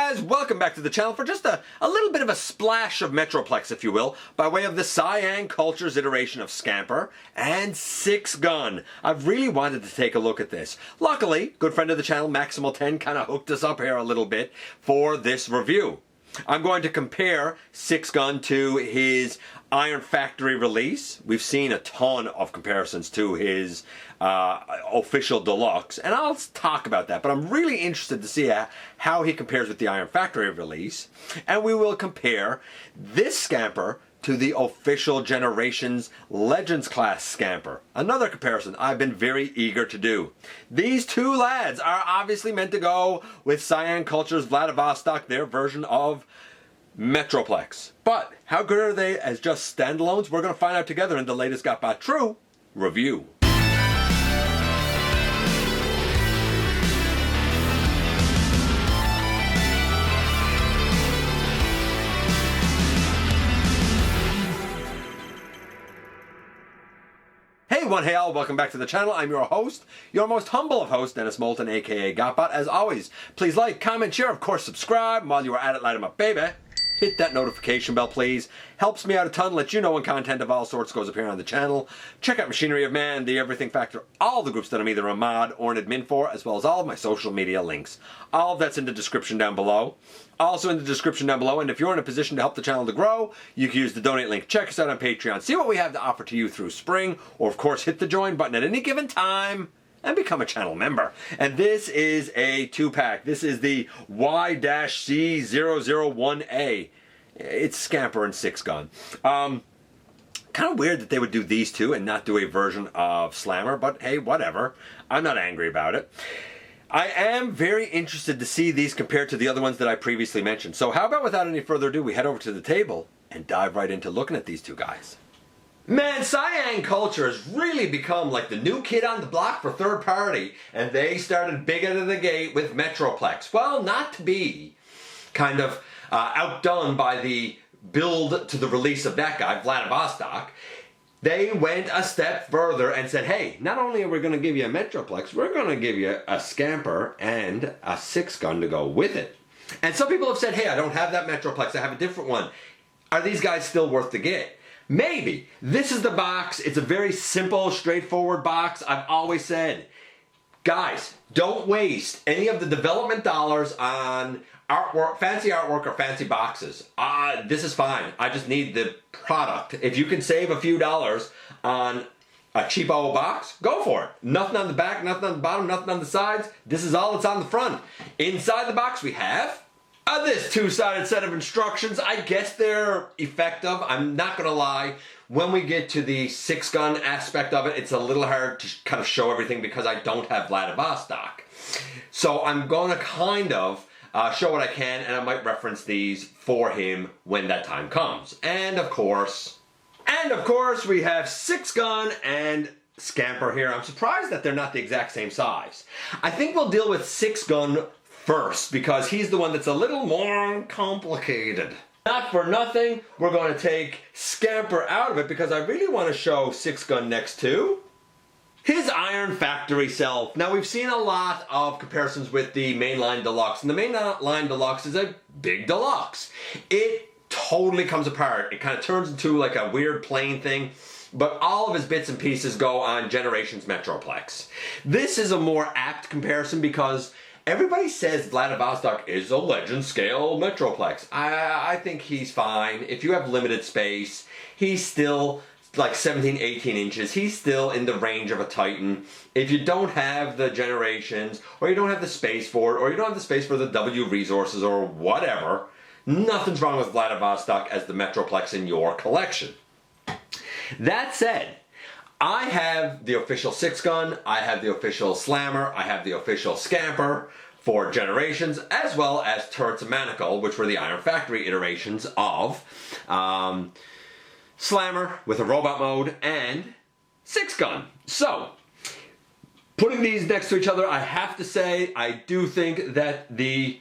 guys, welcome back to the channel for just a little bit of a splash of Metroplex, if you will, by way of the Siyang Culture's iteration of Scamper and Sixgun. I've really wanted to take a look at this. Luckily, good friend of the channel, Maximal10, kind of hooked us up here a little bit for this review. I'm going to compare Sixgun to his Iron Factory release. We've seen a ton of comparisons to his official deluxe, and I'll talk about that, but I'm really interested to see how he compares with the Iron Factory release, and we will compare this Scamper to the official Generations Legends class Scamper. Another comparison I've been very eager to do. These two lads are obviously meant to go with Siyang Culture's Vladivostok, their version of Metroplex. But how good are they as just standalones? We're going to find out together in the latest GotBot True review. Hey all, welcome back to the channel. I'm your host, your most humble of hosts, Dennis Moulton, aka GotBot. As always, please like, comment, share, of course subscribe. While you are at it, light them up, baby. Hit that notification bell, please. Helps me out a ton, lets you know when content of all sorts goes up here on the channel. Check out Machinery of Man, The Everything Factor, all the groups that I'm either a mod or an admin for, as well as all of my social media links. All of that's in the description down below. Also in the description down below, and if you're in a position to help the channel to grow, you can use the donate link. Check us out on Patreon. See what we have to offer to you through spring, or of course hit the join button at any given time and become a channel member. And this is a two-pack. This is the Y-001A. It's Scamper and Sixgun. Kind of weird that they would do these two and not do a version of Slammer, but hey, whatever. I'm not angry about it. I am very interested to see these compared to the other ones that I previously mentioned. So how about without any further ado, we head over to the table and dive right into looking at these two guys. Man, Siyang Culture has really become like the new kid on the block for third party, and they started big out of the gate with Metroplex. Well, not to be kind of outdone by the build to the release of that guy, Vladivostok. They went a step further and said, hey, not only are we going to give you a Metroplex, we're going to give you a Scamper and a Sixgun to go with it. And some people have said, hey, I don't have that Metroplex, I have a different one. Are these guys still worth the get? Maybe. This is the box. It's a very simple, straightforward box. I've always said, guys, don't waste any of the development dollars on artwork, fancy artwork or fancy boxes. This is fine. I just need the product. If you can save a few dollars on a cheapo box, go for it. Nothing on the back, nothing on the bottom, nothing on the sides. This is all that's on the front. Inside the box we have this two-sided set of instructions. I guess they're effective. I'm not gonna lie. When we get to the Sixgun aspect of it, it's a little hard to kind of show everything because I don't have Vladivostok. So I'm gonna kind of show what I can, and I might reference these for him when that time comes. And of course, we have Sixgun and Scamper here. I'm surprised that they're not the exact same size. I think we'll deal with Sixgun first because he's the one that's a little more complicated. Not for nothing, we're going to take Scamper out of it because I really want to show Sixgun next to his Iron Factory self. Now we've seen a lot of comparisons with the mainline deluxe, and the mainline deluxe is a big deluxe. It totally comes apart. It kind of turns into like a weird plane thing, but all of his bits and pieces go on Generations Metroplex. This is a more apt comparison because everybody says Vladivostok is a legend scale Metroplex. I think he's fine. If you have limited space, he's still like 17, 18 inches. He's still in the range of a Titan. If you don't have the Generations, or you don't have the space for it, or you don't have the space for the W resources or whatever, nothing's wrong with Vladivostok as the Metroplex in your collection. That said, I have the official Sixgun, I have the official Slammer, I have the official Scamper for Generations, as well as Tortoise and Manacle, which were the Iron Factory iterations of Slammer with a robot mode and Sixgun. So, putting these next to each other, I have to say I do think that the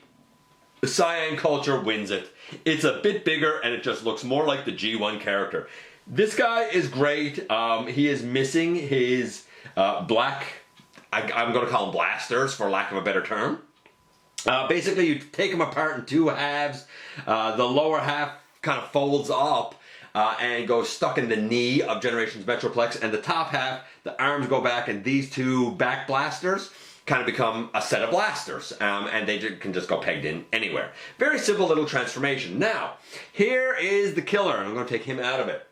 Siyang Culture wins it. It's a bit bigger and it just looks more like the G1 character. This guy is great. He is missing his black, I'm going to call them blasters for lack of a better term. Basically, you take them apart in two halves. The lower half kind of folds up and goes stuck in the knee of Generations Metroplex, and the top half, the arms go back, and these two back blasters kind of become a set of blasters, and they can just go pegged in anywhere. Very simple little transformation. Now, here is the killer, and I'm going to take him out of it.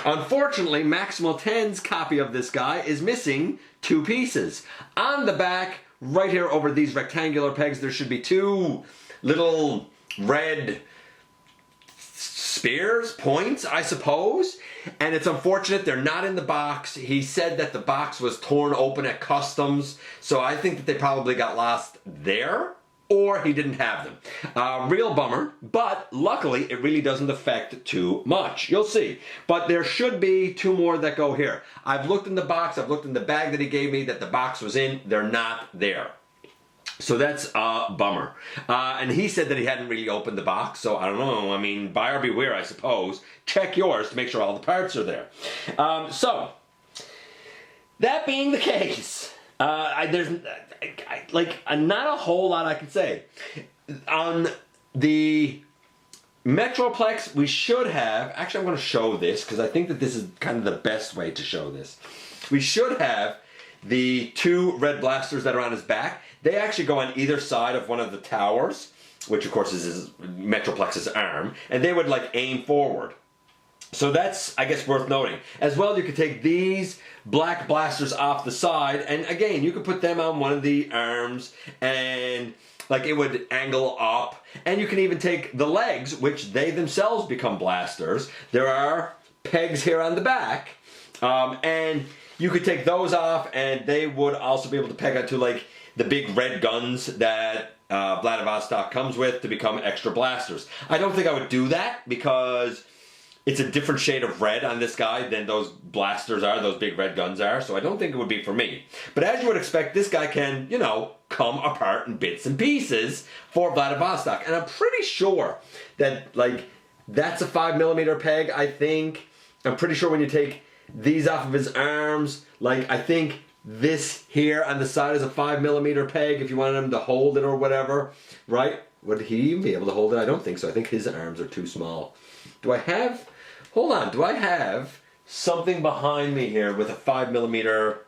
Unfortunately, Maximal 10's copy of this guy is missing two pieces. On the back, right here over these rectangular pegs, there should be two little red spears, points, I suppose. And it's unfortunate they're not in the box. He said that the box was torn open at customs, so I think that they probably got lost there, or he didn't have them. Real bummer, but luckily it really doesn't affect too much. You'll see. But there should be two more that go here. I've looked in the box, I've looked in the bag that he gave me that the box was in. They're not there. So that's a bummer. And he said that he hadn't really opened the box, so I don't know. I mean, buyer beware, I suppose. Check yours to make sure all the parts are there. So, that being the case, there's not a whole lot I can say. On the Metroplex, we should have, actually I'm going to show this because I think that this is kind of the best way to show this. We should have the two red blasters that are on his back. They actually go on either side of one of the towers, which of course is his Metroplex's arm, and they would like aim forward. So that's, I guess, worth noting. As well, you could take these black blasters off the side, and again, you could put them on one of the arms, and like it would angle up. And you can even take the legs, which they themselves become blasters. There are pegs here on the back, and you could take those off, and they would also be able to peg onto like the big red guns that Vladivostok comes with to become extra blasters. I don't think I would do that because it's a different shade of red on this guy than those blasters are, those big red guns are, so I don't think it would be for me. But as you would expect, this guy can, you know, come apart in bits and pieces for Vladivostok. And I'm pretty sure that, like, that's a 5mm peg, I think. I'm pretty sure when you take these off of his arms, like, I think this here on the side is a 5mm peg if you wanted him to hold it or whatever, right? Would he even be able to hold it? I don't think so. I think his arms are too small. Do I have, hold on, do I have something behind me here with a 5mm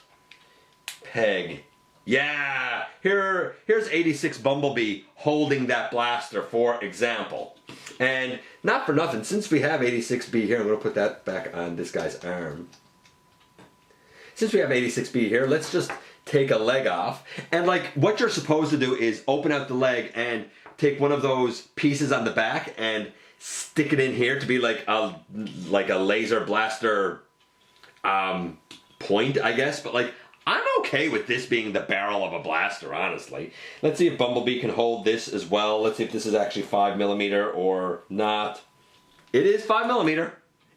peg? Yeah, here's 86 Bumblebee holding that blaster, for example. And not for nothing, since we have 86B here, I'm going to put that back on this guy's arm. Since we have 86B here, let's just take a leg off. And like what you're supposed to do is open out the leg and take one of those pieces on the back and stick it in here to be like a laser blaster point, I guess. But like, I'm okay with this being the barrel of a blaster, honestly. Let's see if Bumblebee can hold this as well. Let's see if this is actually 5mm or not. It is 5mm.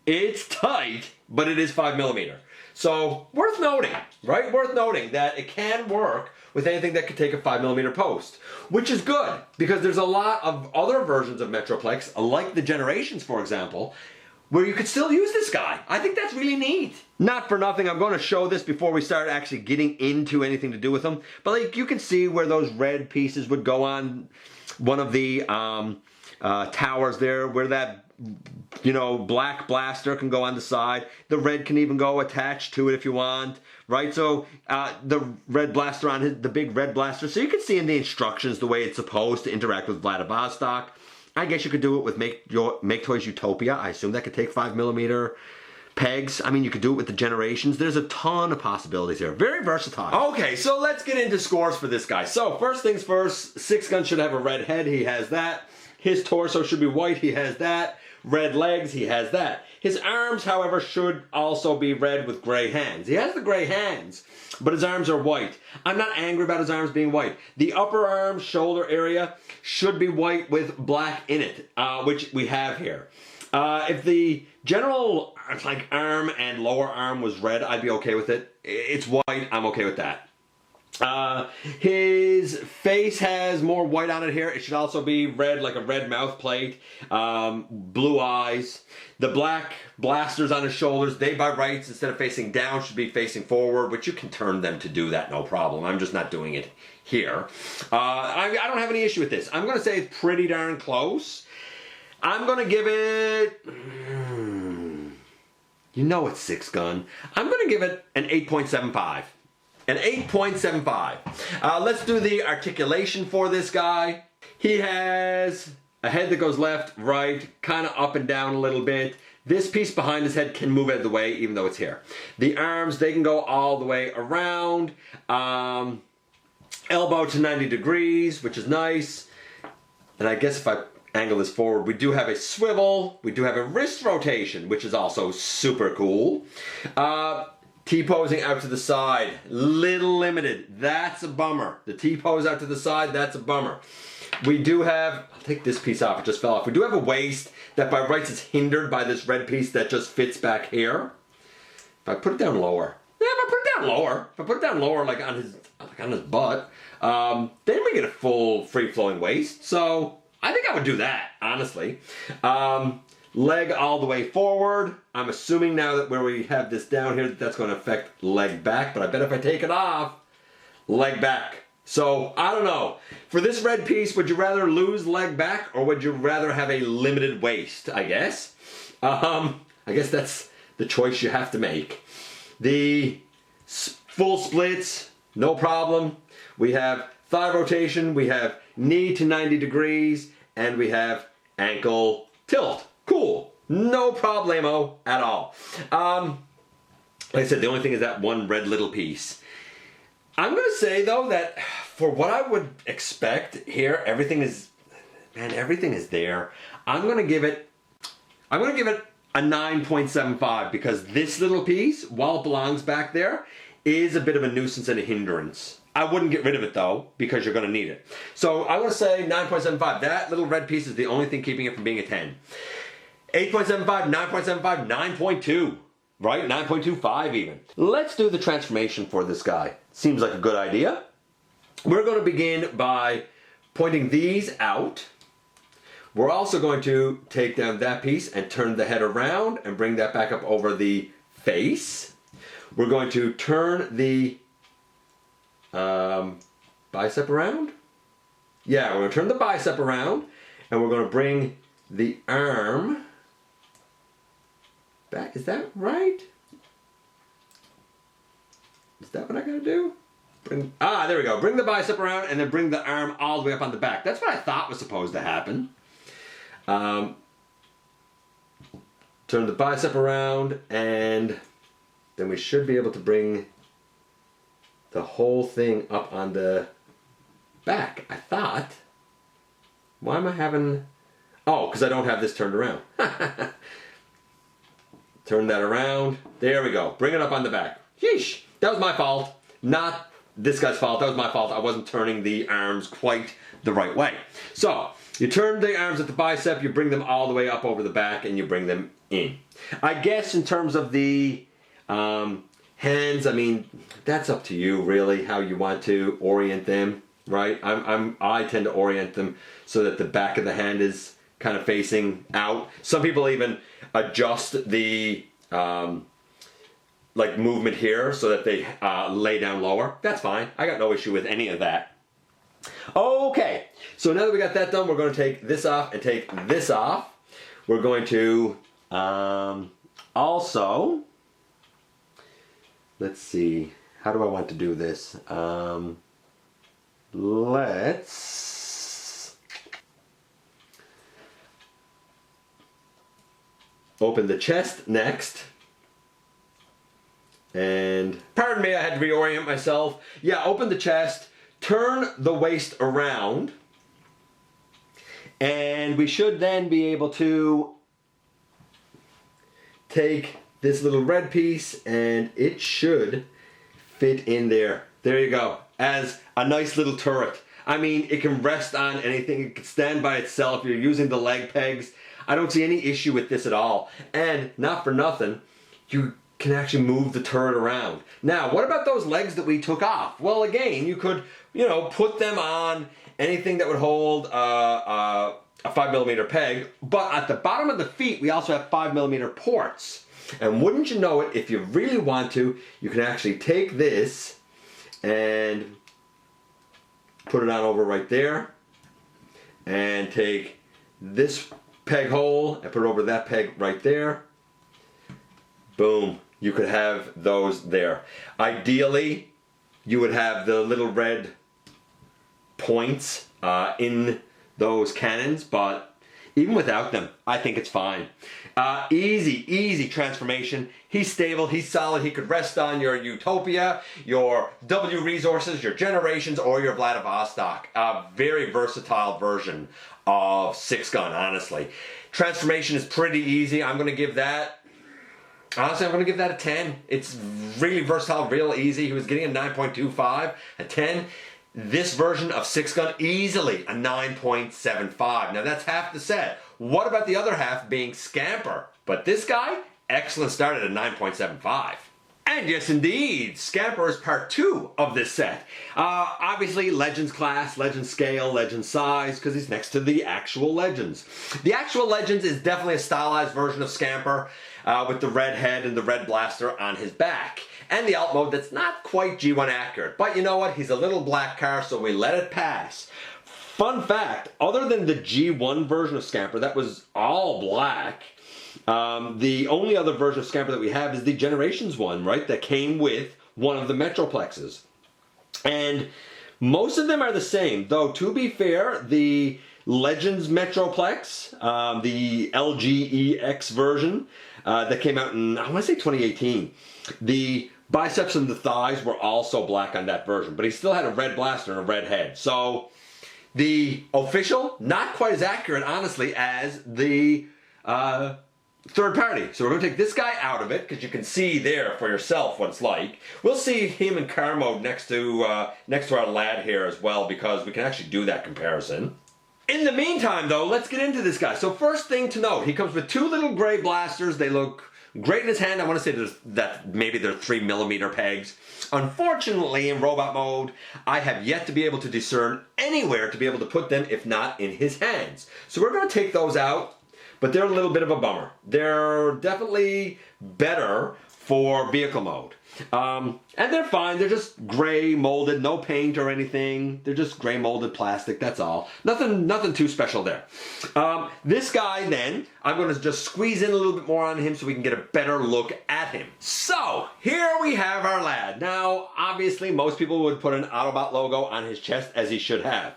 It's tight, but it is 5mm. So, worth noting, right? Worth noting that it can work with anything that could take a 5mm post, which is good because there's a lot of other versions of Metroplex, like the Generations, for example, where you could still use this guy. I think that's really neat. Not for nothing, I'm going to show this before we start actually getting into anything to do with them, but like you can see where those red pieces would go on one of the towers there, where that, you know, black blaster can go on the side. The red can even go attached to it if you want, right? So the red blaster on the big red blaster. So you can see in the instructions the way it's supposed to interact with Vladivostok. I guess you could do it with Make Toys Utopia. I assume that could take 5mm pegs. I mean, you could do it with the Generations. There's a ton of possibilities here. Very versatile. Okay, so let's get into scores for this guy. So first things first, Sixgun should have a red head. He has that. His torso should be white. He has that. Red legs, he has that. His arms, however, should also be red with gray hands. He has the gray hands, but his arms are white. I'm not angry about his arms being white. The upper arm, shoulder area should be white with black in it, which we have here. If the general like arm and lower arm was red, I'd be okay with it. It's white, I'm okay with that. His face has more white on it here. It should also be red, like a red mouth plate. Blue eyes. The black blasters on his shoulders, they by rights, instead of facing down, should be facing forward, which you can turn them to do that, no problem. I'm just not doing it here. I don't have any issue with this. I'm going to say it's pretty darn close. I'm going to give it... You know it's Sixgun. I'm going to give it an 8.75. An 8.75. Let's do the articulation for this guy. He has a head that goes left, right, kind of up and down a little bit. This piece behind his head can move out of the way, even though it's here. The arms, they can go all the way around. Elbow to 90 degrees, which is nice. And I guess if I angle this forward, we do have a swivel. We do have a wrist rotation, which is also super cool. T-posing out to the side, little limited. That's a bummer. The T-pose out to the side, that's a bummer. We do have, I'll take this piece off, it just fell off. We do have a waist that by rights is hindered by this red piece that just fits back here. If I put it down lower, if I put it down lower like on his butt, then we get a full free-flowing waist. So I think I would do that, honestly. Leg all the way forward. I'm assuming now that where we have this down here, that's going to affect leg back, but I bet if I take it off, leg back. So, I don't know. For this red piece, would you rather lose leg back or would you rather have a limited waist, I guess? I guess that's the choice you have to make. The full splits, no problem. We have thigh rotation, we have knee to 90 degrees, and we have ankle tilt. Cool. No problemo at all. Like I said, the only thing is that one red little piece. I'm going to say, though, that for what I would expect here, everything is there. I'm going to give it a 9.75 because this little piece, while it belongs back there, is a bit of a nuisance and a hindrance. I wouldn't get rid of it, though, because you're going to need it. So I'm going to say 9.75. That little red piece is the only thing keeping it from being a 10. 8.75, 9.75, 9.2, right? 9.25 even. Let's do the transformation for this guy. Seems like a good idea. We're going to begin by pointing these out. We're also going to take down that piece and turn the head around and bring that back up over the face. We're going to turn the bicep around. Yeah, we're going to turn the bicep around and we're going to bring the arm back. Is that right? Is that what I gotta do? There we go. Bring the bicep around and then bring the arm all the way up on the back. That's what I thought was supposed to happen. Turn the bicep around and then we should be able to bring the whole thing up on the back, I thought. Why am I having... Oh, because I don't have this turned around. Turn that around. There we go. Bring it up on the back. Yeesh. That was my fault. Not this guy's fault. That was my fault. I wasn't turning the arms quite the right way. So, you turn the arms at the bicep, you bring them all the way up over the back, and you bring them in. I guess in terms of the hands, I mean, that's up to you, really, how you want to orient them, right? I tend to orient them so that the back of the hand is kind of facing out. Some people even adjust the like movement here so that they lay down lower. That's fine. I got no issue with any of that. Okay, so now that we got that done, we're going to take this off and take this off. We're going to also, let's see, how do I want to do this? Let's open the chest next. And pardon me, I had to reorient myself. Yeah, open the chest, turn the waist around, and we should then be able to take this little red piece and it should fit in there. There you go, as a nice little turret. I mean, it can rest on anything, it can stand by itself. You're using the leg pegs. I don't see any issue with this at all. And not for nothing, you can actually move the turret around. Now, what about those legs that we took off? Well, again, you could, put them on anything that would hold a 5mm peg, but at the bottom of the feet, we also have 5mm ports. And wouldn't you know it, if you really want to, you can actually take this and put it on over right there, and take this peg hole and put it over that peg right there. Boom. You could have those there. Ideally, you would have the little red points in those cannons, but even without them, I think it's fine. Easy transformation. He's stable, he's solid, he could rest on your Utopia, your W Resources, your Generations, or your Vladivostok. A very versatile version of Sixgun, honestly. Transformation is pretty easy. I'm going to give that, honestly, I'm going to give that a 10. It's really versatile, real easy. He was getting a 9.25, a 10. This version of Sixgun, easily a 9.75. Now that's half the set. What about the other half being Scamper? But this guy, excellent start at a 9.75. And yes indeed, Scamper is part 2 of this set. Obviously Legends class, Legends scale, Legends size, because he's next to the actual Legends. The actual Legends is definitely a stylized version of Scamper, with the red head and the red blaster on his back. And the alt mode that's not quite G1 accurate. But you know what? He's a little black car, so we let it pass. Fun fact, other than the G1 version of Scamper that was all black, the only other version of Scamper that we have is the Generations one, right? That came with one of the Metroplexes. And most of them are the same, though to be fair, the Legends Metroplex, the LGEX version that came out in, I want to say 2018, the biceps and the thighs were also black on that version, but he still had a red blaster and a red head. So the official, not quite as accurate, honestly, as the third party. So we're going to take this guy out of it, because you can see there for yourself what it's like. We'll see him in car mode next to our lad here as well, because we can actually do that comparison. In the meantime, though, let's get into this guy. So first thing to note, he comes with 2 little gray blasters. They look great in his hand. I want to say that maybe they're 3mm pegs. Unfortunately, in robot mode, I have yet to be able to discern anywhere to be able to put them, if not in his hands. So we're going to take those out, but they're a little bit of a bummer. They're definitely better for vehicle mode. And they're fine. They're just gray molded, no paint or anything. They're just gray molded plastic, that's all. Nothing too special there. This guy then, I'm going to just squeeze in a little bit more on him so we can get a better look at him. So, here we have our lad. Now, obviously, most people would put an Autobot logo on his chest, as he should have.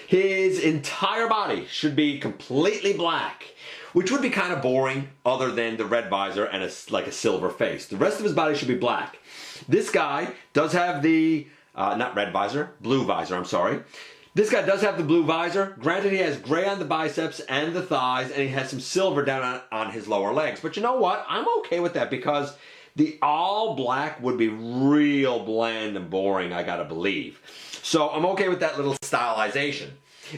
His entire body should be completely black, which would be kind of boring other than the red visor and like a silver face. The rest of his body should be black. This guy does have the, not red visor, blue visor, I'm sorry. This guy does have the blue visor. Granted, he has gray on the biceps and the thighs, and he has some silver down on his lower legs. But you know what? I'm okay with that, because the all black would be real bland and boring, I gotta believe. So I'm okay with that little stylization.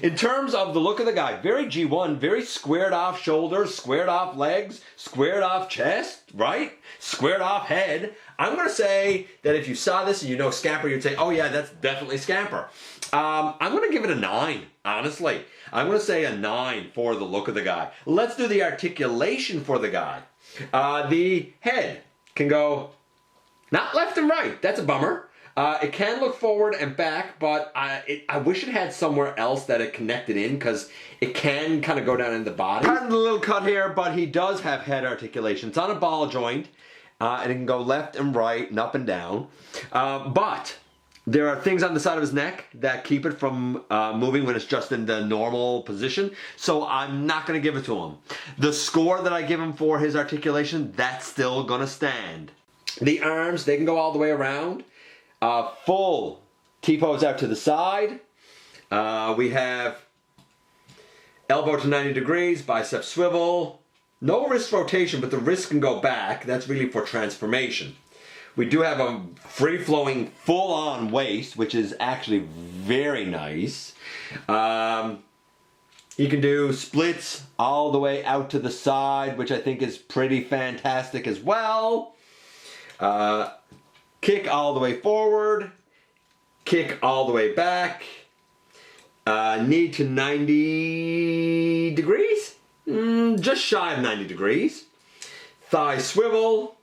In terms of the look of the guy, very G1, very squared off shoulders, squared off legs, squared off chest, right? Squared off head. I'm going to say that if you saw this and you know Scamper, you'd say, oh yeah, that's definitely Scamper. I'm going to give it a 9, honestly. I'm going to say a 9 for the look of the guy. Let's do the articulation for the guy. The head can go not left and right. That's a bummer. It can look forward and back, but I wish it had somewhere else that it connected in, because it can kind of go down in the body. Pardon the little cut here, but he does have head articulation. It's on a ball joint, and it can go left and right and up and down. But there are things on the side of his neck that keep it from moving when it's just in the normal position, so I'm not going to give it to him. The score that I give him for his articulation, that's still going to stand. The arms, they can go all the way around. Full T-pose out to the side. We have elbow to 90 degrees, bicep swivel. No wrist rotation, but the wrist can go back. That's really for transformation. We do have a free-flowing, full-on waist, which is actually very nice. You can do splits all the way out to the side, which I think is pretty fantastic as well. Kick all the way forward, kick all the way back, knee to 90 degrees, just shy of 90 degrees, thigh swivel,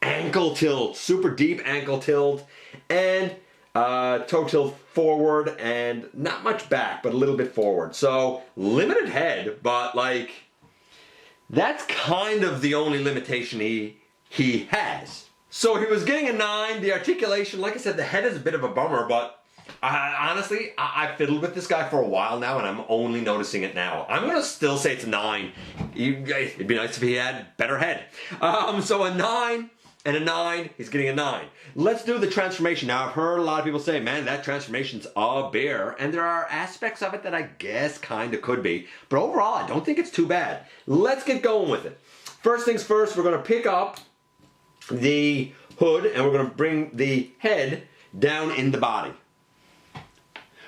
ankle tilt, super deep ankle tilt, and toe tilt forward and not much back, but a little bit forward. So limited head, but like that's kind of the only limitation he has. So he was getting a 9. The articulation, like I said, the head is a bit of a bummer, but honestly, I fiddled with this guy for a while now, and I'm only noticing it now. I'm going to still say it's a 9. It'd be nice if he had better head. So a 9 and a 9, he's getting a 9. Let's do the transformation. Now, I've heard a lot of people say, man, that transformation's a bear, and there are aspects of it that I guess kind of could be, but overall, I don't think it's too bad. Let's get going with it. First things first, we're going to pick up the hood and we're going to bring the head down in the body.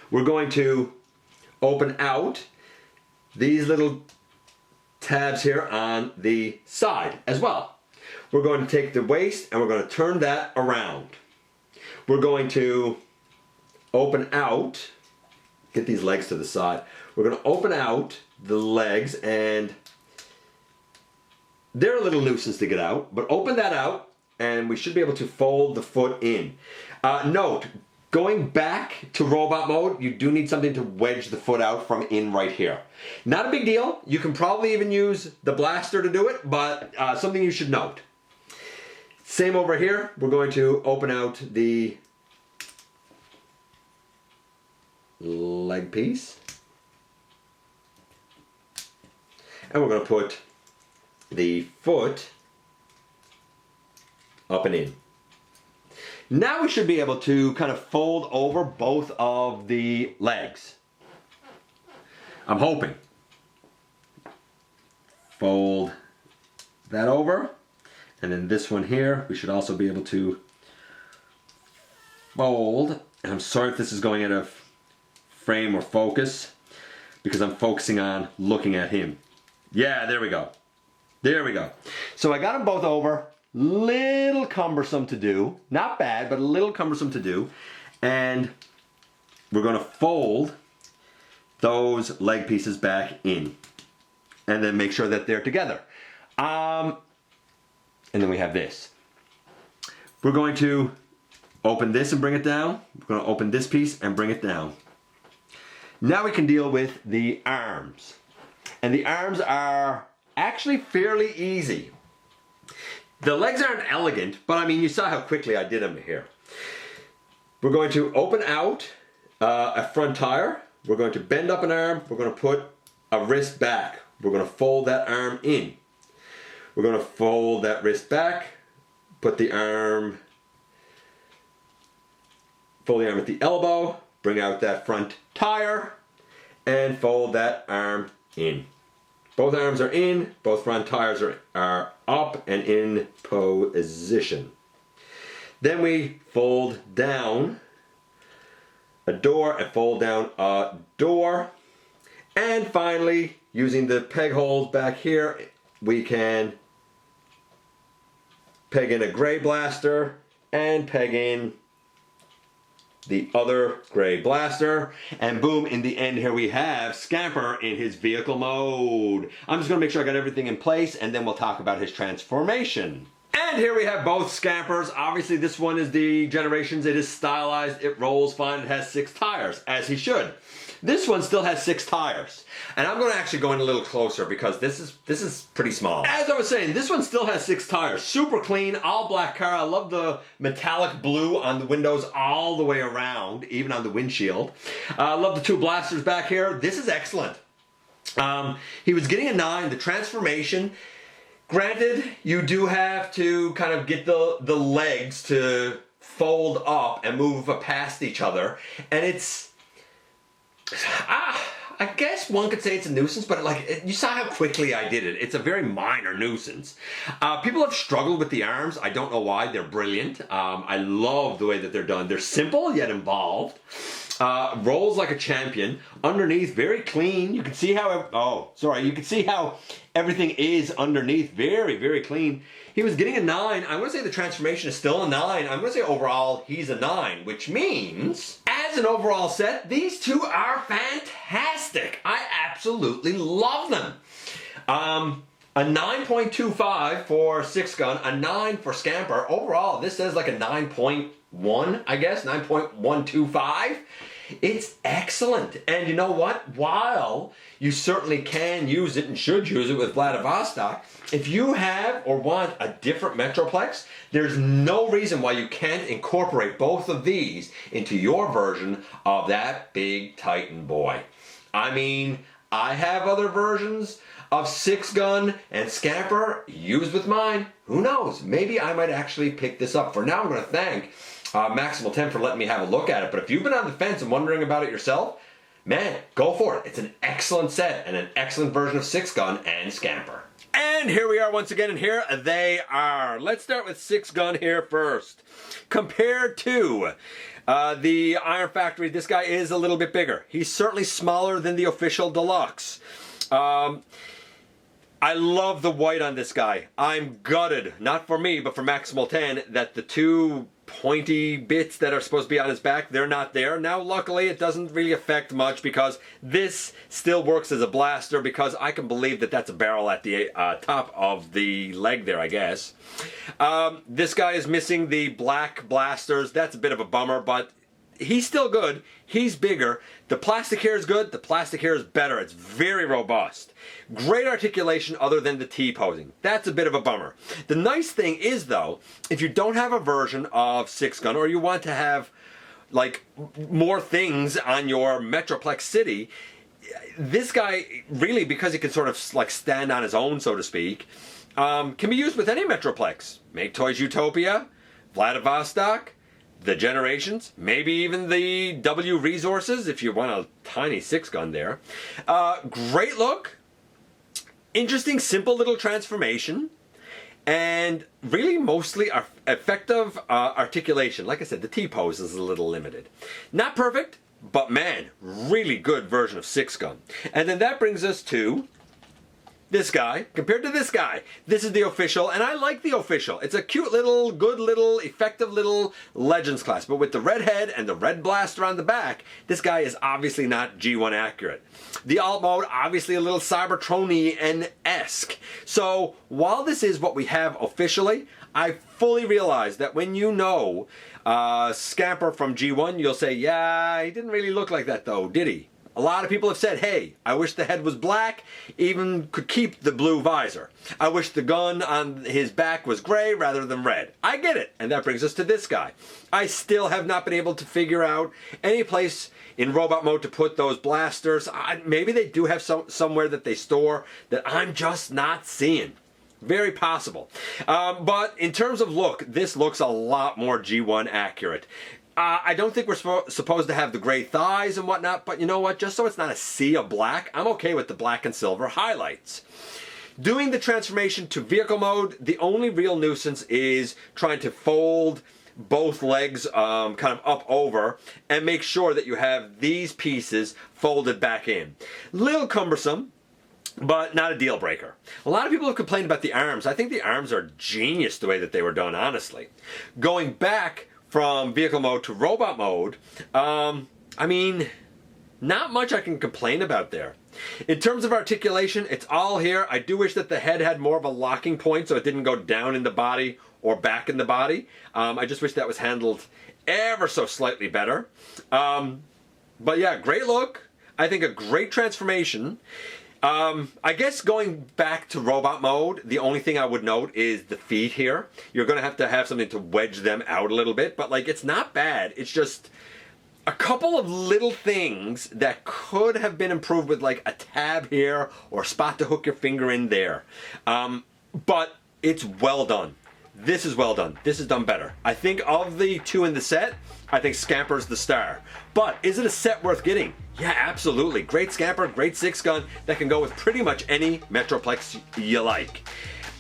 We're going to open out these little tabs here on the side as well. We're going to take the waist and we're going to turn that around. We're going to open out, get these legs to the side. We're going to open out the legs, and they're a little nuisance to get out, but open that out and we should be able to fold the foot in. Note, going back to robot mode, you do need something to wedge the foot out from in right here. Not a big deal. You can probably even use the blaster to do it, but something you should note. Same over here. We're going to open out the leg piece. And we're going to put the foot up and in. Now we should be able to kind of fold over both of the legs. I'm hoping. Fold that over. And then this one here, we should also be able to fold. And I'm sorry if this is going out of frame or focus, because I'm focusing on looking at him. Yeah, there we go. There we go. So I got them both over. Little cumbersome to do. Not bad, but a little cumbersome to do. And we're going to fold those leg pieces back in. And then make sure that they're together. And then we have this. We're going to open this and bring it down. We're going to open this piece and bring it down. Now we can deal with the arms. And the arms are actually fairly easy. The legs aren't elegant, but I mean, you saw how quickly I did them here. We're going to open out a front tire. We're going to bend up an arm. We're going to put a wrist back. We're going to fold that arm in. We're going to fold that wrist back, put the arm, fold the arm at the elbow, bring out that front tire, and fold that arm in. Both arms are in, both front tires are up and in position. Then we fold down a door and fold down a door. And finally, using the peg holes back here, we can peg in a gray blaster and peg in the other gray blaster, and boom, in the end here we have Scamper in his vehicle mode. I'm just going to make sure I got everything in place, and then we'll talk about his transformation. And here we have both Scampers. Obviously this one is the Generations. It is stylized, it rolls fine, it has 6 tires, as he should. This one still has 6 tires. And I'm going to actually go in a little closer because this is pretty small. As I was saying, this one still has 6 tires. Super clean, all black car. I love the metallic blue on the windows all the way around, even on the windshield. I love the 2 blasters back here. This is excellent. He was getting a 9. The transformation, granted, you do have to kind of get the legs to fold up and move past each other. And it's... I guess one could say it's a nuisance, but like you saw how quickly I did it. It's a very minor nuisance. People have struggled with the arms. I don't know why. They're brilliant. I love the way that they're done. They're simple yet involved. Rolls like a champion. Underneath, very clean. You can see how, you can see how everything is underneath. Very, very clean. He was getting a 9. I'm going to say the transformation is still a 9. I'm going to say overall he's a 9, which means as an overall set, these two are fantastic. I absolutely love them. A 9.25 for Sixgun, a 9 for Scamper. Overall, this says like a 9.1, I guess, 9.125. It's excellent. And you know what? While you certainly can use it and should use it with Vladivostok, if you have or want a different Metroplex, there's no reason why you can't incorporate both of these into your version of that big Titan boy. I mean, I have other versions of Sixgun and Scamper used with mine. Who knows? Maybe I might actually pick this up. For now, I'm going to thank Maximal 10 for letting me have a look at it. But if you've been on the fence and wondering about it yourself, man, go for it. It's an excellent set and an excellent version of Sixgun and Scamper. And here we are once again, and here they are. Let's start with Sixgun here first. Compared to the Iron Factory, this guy is a little bit bigger. He's certainly smaller than the official deluxe. I love the white on this guy. I'm gutted, not for me, but for Maximal 10, that the two pointy bits that are supposed to be on his back, they're not there. Now, luckily, it doesn't really affect much because this still works as a blaster, because I can believe that that's a barrel at the top of the leg there, I guess. This guy is missing the black blasters. That's a bit of a bummer, but he's still good. He's bigger. The plastic here is good. The plastic here is better. It's very robust. Great articulation other than the T-posing. That's a bit of a bummer. The nice thing is, though, if you don't have a version of Sixgun, or you want to have like more things on your Metroplex city, this guy really, because he can sort of like stand on his own, so to speak, can be used with any Metroplex. Make Toys Utopia, Vladivostok, the Generations, maybe even the W Resources if you want a tiny Sixgun there. Great look, interesting, simple little transformation, and really mostly effective articulation. Like I said, the T-pose is a little limited. Not perfect, but man, really good version of Sixgun. And then that brings us to this guy. Compared to this guy, this is the official, and I like the official. It's a cute little, good little, effective little Legends class, but with the red head and the red blaster on the back, this guy is obviously not G1 accurate. The alt mode, obviously a little Cybertronian-esque. So while this is what we have officially, I fully realize that when you know Scamper from G1, you'll say, yeah, he didn't really look like that though, did he? A lot of people have said, hey, I wish the head was black, even could keep the blue visor. I wish the gun on his back was gray rather than red. I get it, and that brings us to this guy. I still have not been able to figure out any place in robot mode to put those blasters. Maybe they do have somewhere that they store that I'm just not seeing. Very possible. But in terms of look, this looks a lot more G1 accurate. I don't think we're supposed to have the gray thighs and whatnot, but you know what? Just so it's not a sea of black, I'm okay with the black and silver highlights. Doing the transformation to vehicle mode, the only real nuisance is trying to fold both legs kind of up over and make sure that you have these pieces folded back in. Little cumbersome, but not a deal breaker. A lot of people have complained about the arms. I think the arms are genius the way that they were done, honestly. Going back from vehicle mode to robot mode, I mean, not much I can complain about there. In terms of articulation, it's all here. I do wish that the head had more of a locking point so it didn't go down in the body or back in the body. I just wish that was handled ever so slightly better. But yeah, great look. I think a great transformation. I guess going back to robot mode, the only thing I would note is the feet here. You're going to have something to wedge them out a little bit, but like it's not bad. It's just a couple of little things that could have been improved with like a tab here or a spot to hook your finger in there. But it's well done. This is well done. This is done better. I think of the two in the set, I think Scamper's the star. But is it a set worth getting? Yeah, absolutely. Great Scamper, great Sixgun that can go with pretty much any Metroplex you like.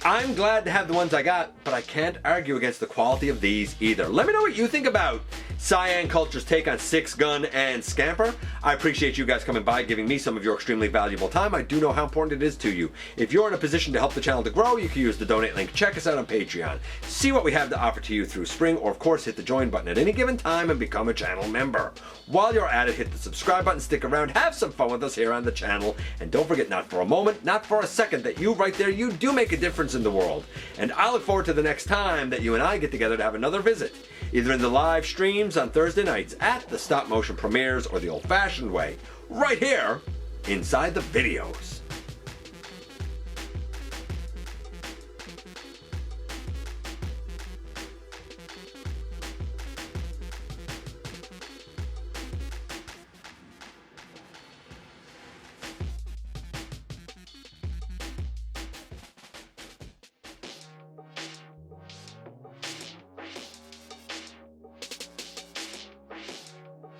I'm glad to have the ones I got, but I can't argue against the quality of these either. Let me know what you think about Siyang Culture's take on Sixgun and Scamper. I appreciate you guys coming by, giving me some of your extremely valuable time. I do know how important it is to you. If you're in a position to help the channel to grow, you can use the donate link. Check us out on Patreon. See what we have to offer to you through spring, or of course hit the join button at any given time and become a channel member. While you're at it, hit the subscribe button, stick around, have some fun with us here on the channel, and don't forget, not for a moment, not for a second, that you right there, you do make a difference in the world. And I look forward to the next time that you and I get together to have another visit, either in the live streams on Thursday nights at the stop motion premieres or the old fashioned way, right here inside the videos.